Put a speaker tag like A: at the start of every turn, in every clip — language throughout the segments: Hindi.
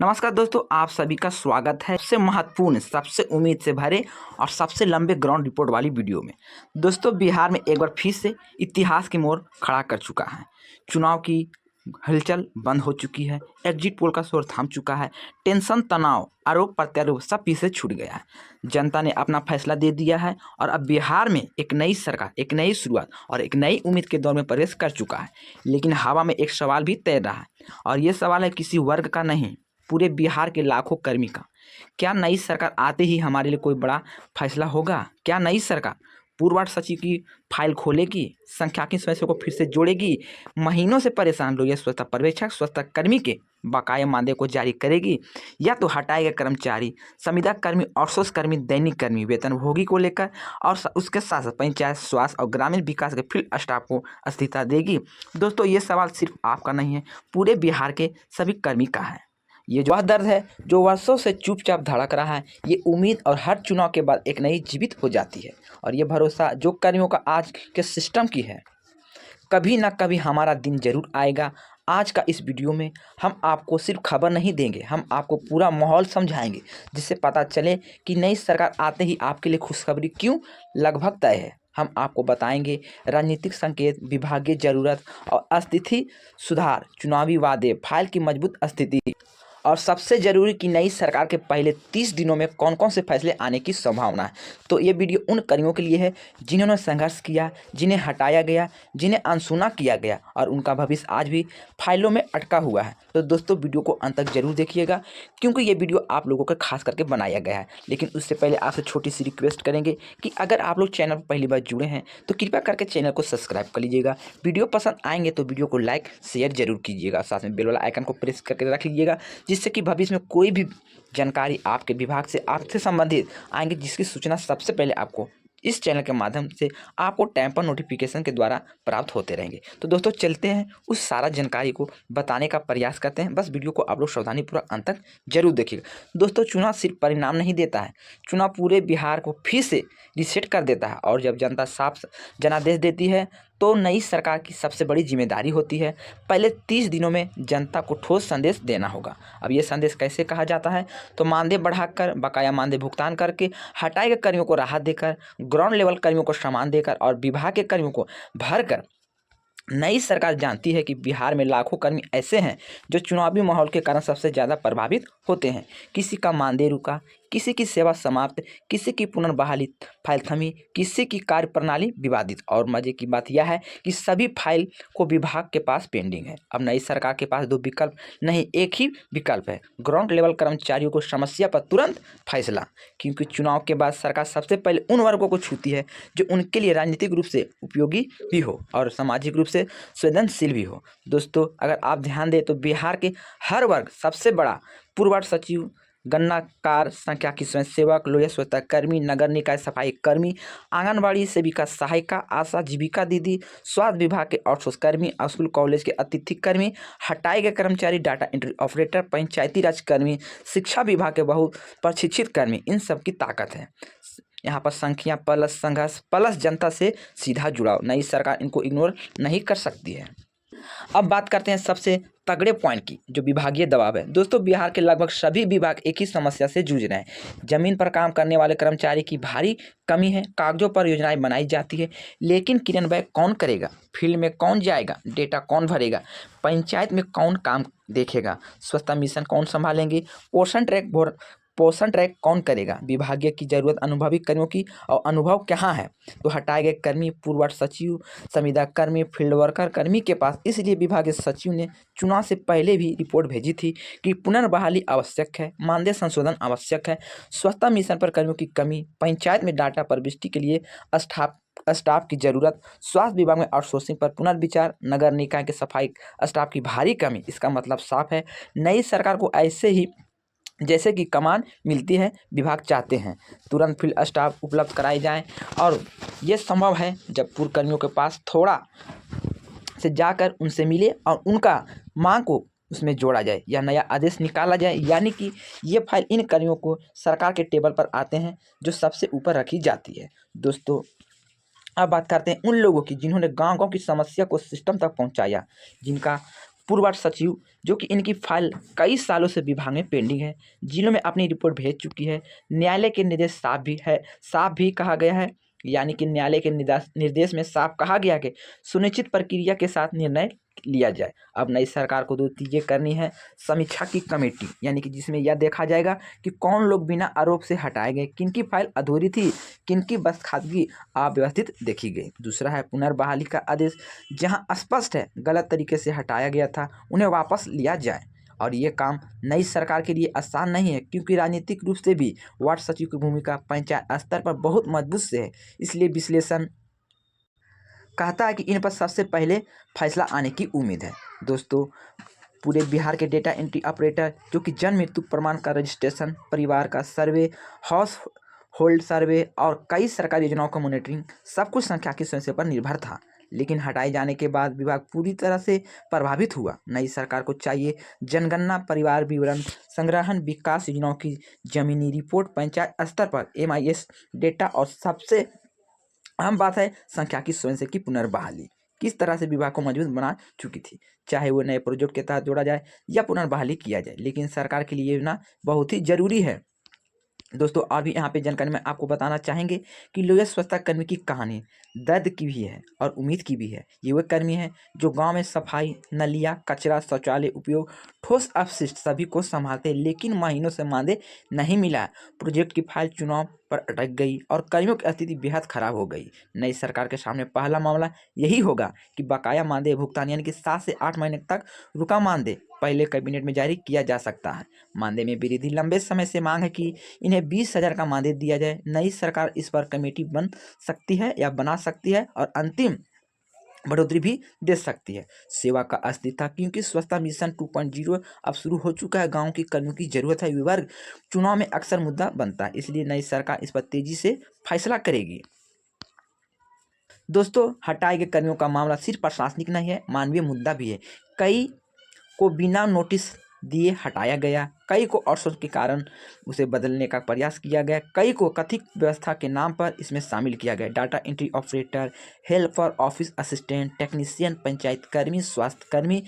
A: नमस्कार दोस्तों, आप सभी का स्वागत है सबसे महत्वपूर्ण, सबसे उम्मीद से भरे और सबसे लंबे ग्राउंड रिपोर्ट वाली वीडियो में। दोस्तों, बिहार में एक बार फिर से इतिहास की मोड़ खड़ा कर चुका है। चुनाव की हलचल बंद हो चुकी है, एग्जिट पोल का शोर थम चुका है, टेंशन, तनाव, आरोप प्रत्यारोप सब पीछे छूट गया है। जनता ने अपना फैसला दे दिया है और अब बिहार में एक नई सरकार, एक नई शुरुआत और एक नई उम्मीद के दौर में प्रवेश कर चुका है। लेकिन हवा में एक सवाल भी तैर रहा है और ये सवाल है किसी वर्ग का नहीं, पूरे बिहार के लाखों कर्मी का। क्या नई सरकार आते ही हमारे लिए कोई बड़ा फैसला होगा? क्या नई सरकार पूर्वाट सचिव की फाइल खोलेगी, संख्याकी समस्या को फिर से जोड़ेगी, महीनों से परेशान लोग स्वच्छता पर्यवेक्षक, स्वच्छता कर्मी के बकाया मानदेय को जारी करेगी, या तो हटाए गए कर्मचारी, संविदा कर्मी, आउटसोर्स कर्मी, दैनिक कर्मी, वेतनभोगी को लेकर और उसके साथ साथ पंचायत, स्वास्थ्य और ग्रामीण विकास के फील्ड स्टाफ को अस्थिरता देगी? दोस्तों, ये सवाल सिर्फ आपका नहीं है, पूरे बिहार के सभी कर्मी का है। ये जो दर्द है जो वर्षों से चुपचाप धड़क रहा है, ये उम्मीद और हर चुनाव के बाद एक नई जीवित हो जाती है। और ये भरोसा जो कर्मियों का आज के सिस्टम की है, कभी ना कभी हमारा दिन जरूर आएगा। आज का इस वीडियो में हम आपको सिर्फ खबर नहीं देंगे, हम आपको पूरा माहौल समझाएंगे, जिससे पता चले कि नई सरकार आते ही आपके लिए खुशखबरी क्यों लगभग तय है। हम आपको बताएंगे राजनीतिक संकेत, विभागीय जरूरत और स्थिति सुधार, चुनावी वादे, फाइल की मजबूत स्थिति और सबसे ज़रूरी कि नई सरकार के पहले 30 दिनों में कौन कौन से फैसले आने की संभावना है। तो ये वीडियो उन कर्मियों के लिए है जिन्होंने संघर्ष किया, जिन्हें हटाया गया, जिन्हें अनसुना किया गया और उनका भविष्य आज भी फाइलों में अटका हुआ है। तो दोस्तों, वीडियो को अंत तक जरूर देखिएगा, क्योंकि ये वीडियो आप लोगों का खास करके बनाया गया है। लेकिन उससे पहले आपसे छोटी सी रिक्वेस्ट करेंगे कि अगर आप लोग चैनल पर पहली बार जुड़े हैं तो कृपया करके चैनल को सब्सक्राइब कर लीजिएगा। वीडियो पसंद आएंगे तो वीडियो को लाइक शेयर जरूर कीजिएगा, साथ में बेल वाला आइकन को प्रेस करके रख लीजिएगा, जिससे कि भविष्य में कोई भी जानकारी आपके विभाग से, आपसे संबंधित आएंगे, जिसकी सूचना सबसे पहले आपको इस चैनल के माध्यम से आपको टाइम पर नोटिफिकेशन के द्वारा प्राप्त होते रहेंगे। तो दोस्तों, चलते हैं उस सारा जानकारी को बताने का प्रयास करते हैं। बस वीडियो को आप लोग सावधानीपूर्वक अंत तक जरूर देखिएगा। दोस्तों, चुनाव सिर्फ परिणाम नहीं देता है, चुनाव पूरे बिहार को फिर से रिसेट कर देता है। और जब जनता साफ जनादेश देती है तो नई सरकार की सबसे बड़ी जिम्मेदारी होती है पहले 30 दिनों में जनता को ठोस संदेश देना होगा। अब ये संदेश कैसे कहा जाता है? तो मानदेय बढ़ाकर, बकाया मानदेय भुगतान करके, हटाए गए कर्मियों को राहत देकर, ग्राउंड लेवल कर्मियों को सम्मान देकर और विभाग के कर्मियों को भरकर। नई सरकार जानती है कि बिहार में लाखों कर्मी ऐसे हैं जो चुनावी माहौल के कारण सबसे ज़्यादा प्रभावित होते हैं। किसी का मानदेय रुका, किसी की सेवा समाप्त, किसी की पुनर्बहाली फाइल थमी, किसी की कार्य प्रणाली विवादित। और मजे की बात यह है कि सभी फाइल को विभाग के पास पेंडिंग है। अब नई सरकार के पास दो विकल्प नहीं, एक ही विकल्प है, ग्राउंड लेवल कर्मचारियों को समस्या पर तुरंत फैसला। क्योंकि चुनाव के बाद सरकार सबसे पहले उन वर्गों को छूती है जो उनके लिए राजनीतिक रूप से उपयोगी भी हो और सामाजिक रूप से संवेदनशील भी हो। दोस्तों, अगर आप ध्यान दें तो बिहार के हर वर्ग, सबसे बड़ा पूर्वाट सचिव, गन्नाकार, सांख्यिकी स्वयंसेवक, लोहिया स्वच्छता कर्मी, नगर निकाय सफाई कर्मी, आंगनबाड़ी सेविका सहायिका, आशा जीविका दीदी, स्वास्थ्य विभाग के आउटसोर्स कर्मी, स्कूल कॉलेज के अतिथि कर्मी, हटाए गए कर्मचारी, डाटा एंट्री ऑपरेटर, पंचायती राज कर्मी, शिक्षा विभाग के बहु प्रशिक्षित कर्मी, इन सब की ताकत है। यहाँ पर संख्या प्लस संघर्ष प्लस जनता से सीधा जुड़ाव, नई सरकार इनको इग्नोर नहीं कर सकती है। अब बात करते हैं सबसे तगड़े पॉइंट की, जो विभागीय दबाव है। दोस्तों, बिहार के लगभग सभी विभाग एक ही समस्या से जूझ रहे हैं। जमीन पर काम करने वाले कर्मचारी की भारी कमी है। कागजों पर योजनाएं बनाई जाती है, लेकिन क्रियान्वयन कौन करेगा? फील्ड में कौन जाएगा? डेटा कौन भरेगा? पंचायत में कौन काम देखेगा? स्वच्छता मिशन कौन संभालेंगे? पोषण ट्रैक कौन करेगा? विभागीय की जरूरत अनुभवी कर्मियों की, और अनुभव कहाँ है? तो हटाए गए कर्मी, पूर्वाट सचिव, संविदा कर्मी, फील्ड वर्कर कर्मी के पास। इसलिए विभागीय सचिव ने चुनाव से पहले भी रिपोर्ट भेजी थी कि पुनर्बहाली आवश्यक है, मानदेय संशोधन आवश्यक है, स्वच्छता मिशन पर कर्मियों की कमी, पंचायत में डाटा प्रविष्टि के लिए स्टाफ की जरूरत, स्वास्थ्य विभाग में आउटसोर्सिंग पर पुनर्विचार, नगर निकाय के सफाई स्टाफ की भारी कमी। इसका मतलब साफ है, नई सरकार को ऐसे ही जैसे कि कमान मिलती है, विभाग चाहते हैं तुरंत फील्ड स्टाफ उपलब्ध कराए जाएं। और ये संभव है जब पूर्व कर्मियों के पास थोड़ा से जाकर उनसे मिले और उनका मांग को उसमें जोड़ा जाए या नया आदेश निकाला जाए। यानी कि ये फाइल इन कर्मियों को सरकार के टेबल पर आते हैं जो सबसे ऊपर रखी जाती है। दोस्तों, अब बात करते हैं उन लोगों की जिन्होंने गांव-गांव की समस्या को सिस्टम तक पहुंचाया, जिनका पूर्व सचिव जो कि इनकी फाइल कई सालों से विभाग में पेंडिंग है, जिलों में अपनी रिपोर्ट भेज चुकी है। न्यायालय के निर्देश साफ भी कहा गया है, यानी कि न्यायालय के निर्देश में साफ कहा गया कि सुनिश्चित प्रक्रिया के साथ निर्णय लिया जाए। अब नई सरकार को 2 चीज़ें करनी है। समीक्षा की कमेटी, यानी कि जिसमें यह देखा जाएगा कि कौन लोग बिना आरोप से हटाए गए, किनकी फाइल अधूरी थी, किनकी बर्खास्तगी अव्यवस्थित देखी गई। दूसरा है पुनर्बहाली का आदेश, जहां स्पष्ट है गलत तरीके से हटाया गया था उन्हें वापस लिया जाए। और ये काम नई सरकार के लिए आसान नहीं है, क्योंकि राजनीतिक रूप से भी वार्ड सचिव की भूमिका पंचायत स्तर पर बहुत मजबूत से है। इसलिए विश्लेषण कहता है कि इन पर सबसे पहले फैसला आने की उम्मीद है। दोस्तों, पूरे बिहार के डेटा एंट्री ऑपरेटर जो कि जन्म मृत्यु प्रमाण का रजिस्ट्रेशन, परिवार का सर्वे, हाउस होल्ड सर्वे और कई सरकारी योजनाओं का मॉनिटरिंग, सब कुछ सांख्यिकी समस्या पर निर्भर था। लेकिन हटाए जाने के बाद विभाग पूरी तरह से प्रभावित हुआ। नई सरकार को चाहिए जनगणना, परिवार विवरण संग्रहण, विकास योजनाओं की जमीनी रिपोर्ट, पंचायत स्तर पर MIS डेटा और सबसे अहम बात है सांख्यिकी स्वयं की पुनर्बहाली। किस तरह से विभाग को मजबूत बना चुकी थी, चाहे वो नए प्रोजेक्ट के तहत जोड़ा जाए या पुनर्बहाली किया जाए, लेकिन सरकार के लिए योजना बहुत ही जरूरी है। दोस्तों, अभी यहाँ पे जानकारी में आपको बताना चाहेंगे कि लोहिया स्वच्छता कर्मी की कहानी दर्द की भी है और उम्मीद की भी है। ये वे कर्मी हैं जो गांव में सफाई, नलिया, कचरा, शौचालय उपयोग, ठोस अपशिष्ट सभी को संभालते, लेकिन महीनों से मानदेय नहीं मिला। प्रोजेक्ट की फाइल चुनाव पर अटक गई और कर्मियों की स्थिति बेहद खराब हो गई। नई सरकार के सामने पहला मामला यही होगा कि बकाया मानदेय भुगतान, यानी कि 7 से 8 महीने तक रुका मानदेय पहले कैबिनेट में जारी किया जा सकता है। मानदेय में वृद्धि, लंबे समय से मांग है कि इन्हें 20,000 का मानदेय दिया जाए। नई सरकार इस पर कमेटी बन सकती है या बना सकती है और अंतिम बढ़ोतरी भी दे सकती है। सेवा का अस्तित्व, क्योंकि स्वच्छता मिशन 2.0 अब शुरू हो चुका है। गांव की कर्मियों की जरूरत है। विवर्ग चुनाव में अक्सर मुद्दा बनता है, इसलिए नई सरकार इस पर तेजी से फैसला करेगी। दोस्तों, हटाए गए कर्मियों का मामला सिर्फ प्रशासनिक नहीं है, मानवीय मुद्दा भी है। कई को बिना नोटिस दिए हटाया गया, कई को आउटसोर्स के कारण उसे बदलने का प्रयास किया गया, कई को कथित व्यवस्था के नाम पर इसमें शामिल किया गया। Data entry operator, helper, office assistant, technician, panchayat कर्मी, स्वास्थ्य कर्मी,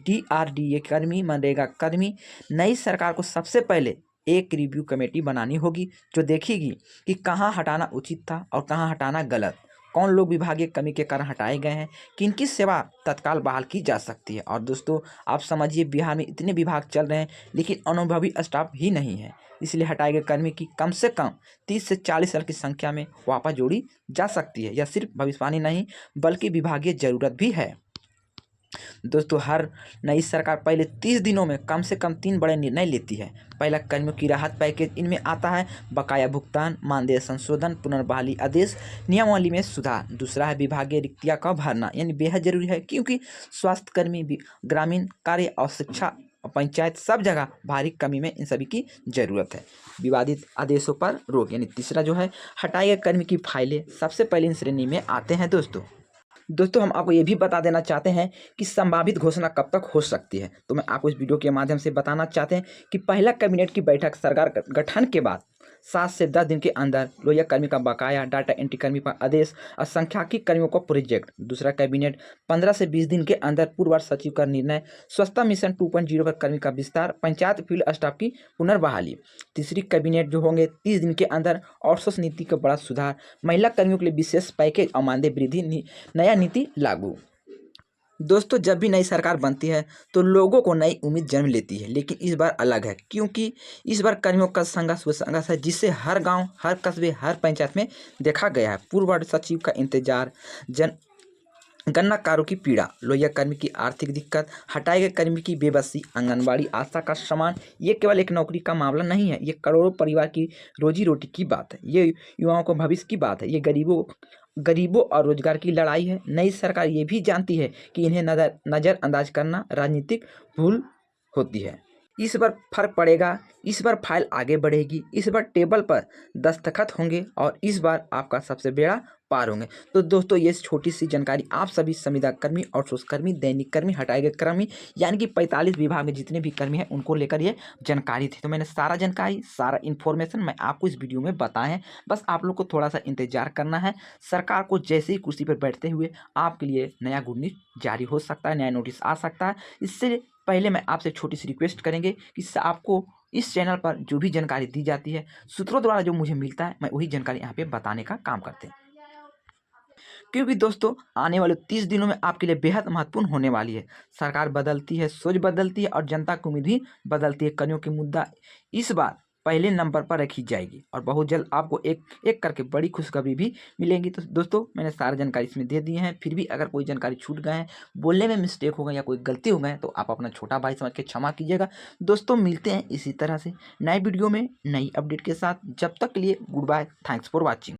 A: DRDA कर्मी, मनरेगा कर्मी। नई सरकार को सबसे पहले एक रिव्यू कमेटी बनानी होगी जो देखेगी कि कहाँ हटाना उचित था और कहाँ हटाना गलत, कौन लोग विभागीय कमी के कारण हटाए गए हैं, किनकी सेवा तत्काल बहाल की जा सकती है। और दोस्तों, आप समझिए बिहार में इतने विभाग चल रहे हैं लेकिन अनुभवी स्टाफ ही नहीं है, इसलिए हटाए गए कर्मी की कम से कम 30 से 40 साल की संख्या में वापस जोड़ी जा सकती है। यह सिर्फ भविष्यवाणी नहीं बल्कि विभागीय जरूरत भी है। दोस्तों, हर नई सरकार पहले 30 दिनों में कम से कम 3 बड़े निर्णय लेती है। पहला, कर्मियों की राहत पैकेज। इनमें आता है बकाया भुगतान, मानदेय संशोधन, पुनर्बहाली आदेश, नियमावली में सुधार। दूसरा है विभागीय रिक्तियां का भरना, यानी बेहद जरूरी है, क्योंकि स्वास्थ्य कर्मी, ग्रामीण कार्य और शिक्षा, पंचायत, सब जगह भारी कमी में इन सभी की जरूरत है। विवादित आदेशों पर रोक, यानी तीसरा जो है हटाए गए कर्मी की फाइलें सबसे पहले इन श्रेणी में आते हैं। दोस्तों, हम आपको ये भी बता देना चाहते हैं कि संभावित घोषणा कब तक हो सकती है। तो मैं आपको इस वीडियो के माध्यम से बताना चाहते हैं कि पहला कैबिनेट की बैठक सरकार गठन के बाद 7 से 10 दिन के अंदर लोहिया कर्मी का बकाया, डाटा एंट्री कर्मी पर आदेश और सांख्यिकी कर्मियों को प्रोजेक्ट। दूसरा कैबिनेट 15 से 20 दिन के अंदर पूर्व सचिव का निर्णय, स्वच्छता मिशन 2.0 पर कर्मी का विस्तार, पंचायत फील्ड स्टाफ की पुनर्बहाली। तीसरी कैबिनेट जो होंगे 30 दिन के अंदर आउटसोर्स नीति का बड़ा सुधार, महिला कर्मियों के लिए विशेष पैकेज और मानदेय वृद्धि, नया नीति लागू। दोस्तों, जब भी नई सरकार बनती है तो लोगों को नई उम्मीद जन्म लेती है, लेकिन इस बार अलग है, क्योंकि इस बार कर्मियों का संघर्ष वो संघर्ष है जिससे हर गांव, हर कस्बे, हर पंचायत में देखा गया है। पूर्व सचिव का इंतजार, गन्नाकारों की पीड़ा, लोहिया कर्मी की आर्थिक दिक्कत, हटाए गए कर्मी की बेबसी, आंगनबाड़ी, आशा का सम्मान। ये केवल एक नौकरी का मामला नहीं है, ये करोड़ों परिवार की रोजी रोटी की बात है, ये युवाओं को भविष्य की बात है, ये गरीबों और रोजगार की लड़ाई है। नई सरकार ये भी जानती है कि इन्हें नज़रअंदाज करना राजनीतिक भूल होती है। इस बार फर्क पड़ेगा, इस बार फाइल आगे बढ़ेगी, इस बार टेबल पर दस्तखत होंगे और इस बार आपका सबसे बड़ा पार होंगे। तो दोस्तों ये छोटी सी जानकारी आप सभी संविदा कर्मी, आउटसोर्स कर्मी, दैनिक कर्मी, हटाए गए कर्मी यानी कि 45 विभाग में जितने भी कर्मी हैं उनको लेकर ये जानकारी थी। तो मैंने सारा जानकारी, सारा इन्फॉर्मेशन मैं आपको इस वीडियो में बताए हैं। बस आप लोग को थोड़ा सा इंतजार करना है। सरकार को जैसे ही कुर्सी पर बैठते हुए आपके लिए नया गुड न्यूज जारी हो सकता है, नया नोटिस आ सकता है। इससे पहले मैं आपसे छोटी सी रिक्वेस्ट करेंगे कि आपको इस चैनल पर जो भी जानकारी दी जाती है, सूत्रों द्वारा जो मुझे मिलता है, मैं वही जानकारी यहाँ पे बताने का काम करते हैं। क्योंकि दोस्तों आने वाले 30 दिनों में आपके लिए बेहद महत्वपूर्ण होने वाली है। सरकार बदलती है, सोच बदलती है और जनता की उम्मीद भी बदलती है। कर्मियों की मुद्दा इस बार पहले नंबर पर रखी जाएगी और बहुत जल्द आपको एक एक करके बड़ी खुशखबरी भी मिलेंगी। तो दोस्तों मैंने सारी जानकारी इसमें दे दी है। फिर भी अगर कोई जानकारी छूट गए हैं, बोलने में मिस्टेक हो गए या कोई गलती हो गए तो आप अपना छोटा भाई समझ के क्षमा कीजिएगा। दोस्तों मिलते हैं इसी तरह से नए वीडियो में नई अपडेट के साथ। जब तक के लिए goodbye, thanks for watching.